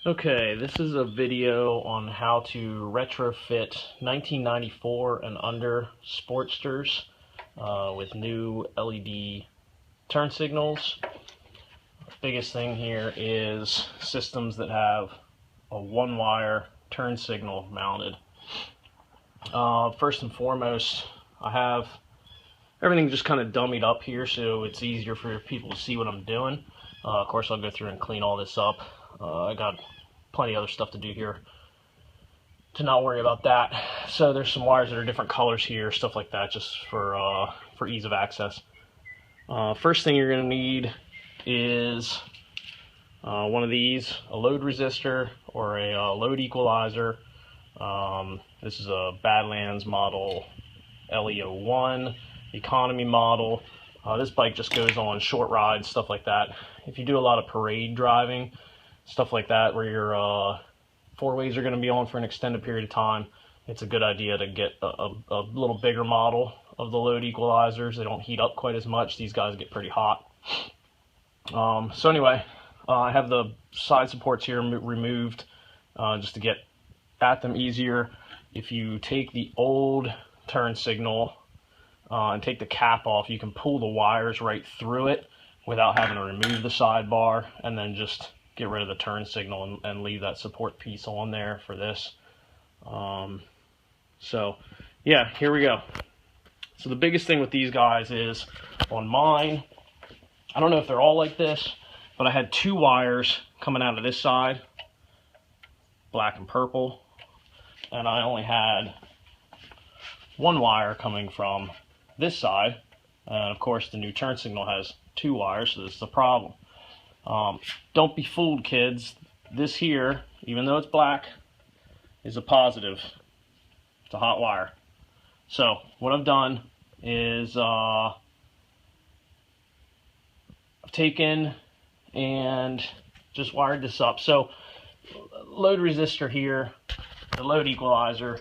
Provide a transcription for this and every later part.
Okay, this is a video on how to retrofit 1994 and under Sportsters with new LED turn signals. Biggest thing here is systems that have a one-wire turn signal mounted. First and foremost, I have everything just kind of dummied up here so it's easier for people to see what I'm doing. Of course, I'll go through and clean all this up. I got plenty of other stuff to do here to not worry about that. So there's some wires that are different colors here, stuff like that, just for ease of access. First thing you're going to need is one of these, a load resistor or a load equalizer. This is a Badlands model LE01 economy model. This bike just goes on short rides, stuff like that. If you do a lot of parade driving, stuff like that, where your four ways are going to be on for an extended period of time, it's a good idea to get a little bigger model of the load equalizers. They don't heat up quite as much. These guys get pretty hot. So anyway, I have the side supports here removed just to get at them easier. If you take the old turn signal and take the cap off, you can pull the wires right through it without having to remove the sidebar, and then just get rid of the turn signal and leave that support piece on there for this. So yeah, here we go. So the biggest thing with these guys is, on mine, I don't know if they're all like this, but I had two wires coming out of this side, black and purple, and I only had one wire coming from this side. And of course the new turn signal has two wires, so this is the problem. Don't be fooled, kids. This here, even though it's black, is a positive. It's a hot wire. So what I've done is I've taken and just wired this up. So load resistor here, the load equalizer,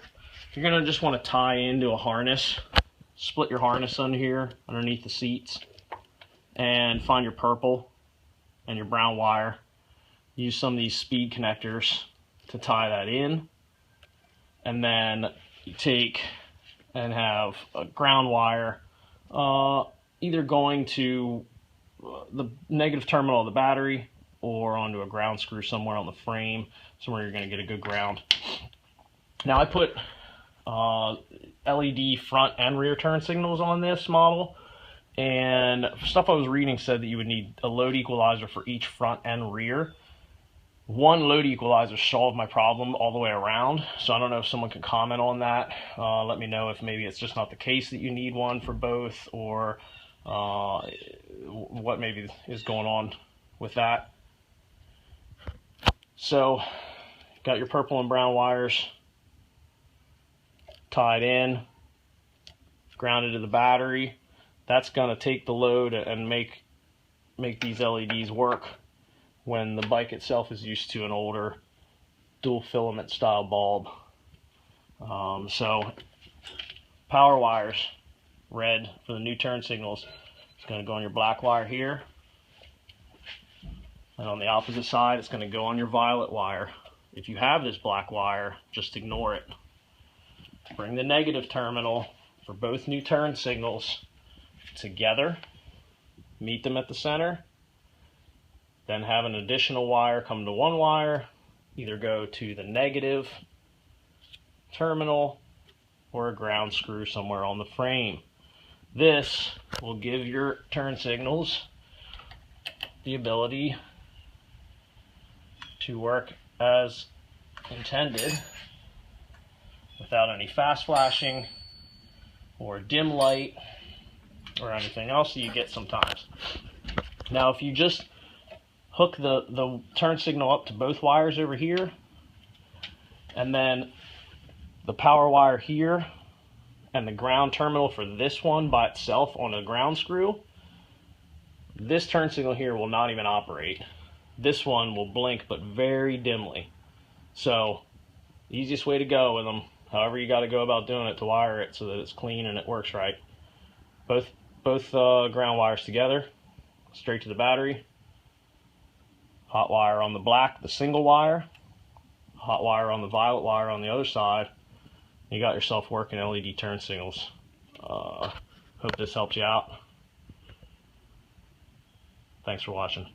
you're going to just want to tie into a harness. Split your harness under here, underneath the seats, and find your purple and your brown wire. Use some of these speed connectors to tie that in, and then you take and have a ground wire either going to the negative terminal of the battery or onto a ground screw somewhere on the frame, somewhere you're going to get a good ground. Now I put LED front and rear turn signals on this model, and stuff I was reading said that you would need a load equalizer for each front and rear. One load equalizer solved my problem all the way around, so I don't know if someone can comment on that. Let me know if maybe it's just not the case that you need one for both, or what maybe is going on with that. So got your purple and brown wires tied in, grounded to the battery. That's going to take the load and make these LEDs work when the bike itself is used to an older dual filament style bulb. So power wires, red for the new turn signals, it's going to go on your black wire here, and on the opposite side it's going to go on your violet wire. If you have this black wire, just ignore it. Bring the negative terminal for both new turn signals together, meet them at the center, then have an additional wire come to one wire, either go to the negative terminal or a ground screw somewhere on the frame. This will give your turn signals the ability to work as intended without any fast flashing or dim light or anything else that you get sometimes. Now if you just hook the turn signal up to both wires over here, and then the power wire here and the ground terminal for this one by itself on a ground screw, this turn signal here will not even operate. This one will blink, but very dimly. So the easiest way to go with them, however you got to go about doing it to wire it so that it's clean and it works right, both ground wires together, straight to the battery, hot wire on the black, the single wire, hot wire on the violet wire on the other side. You got yourself working LED turn signals. Hope this helps you out. Thanks for watching.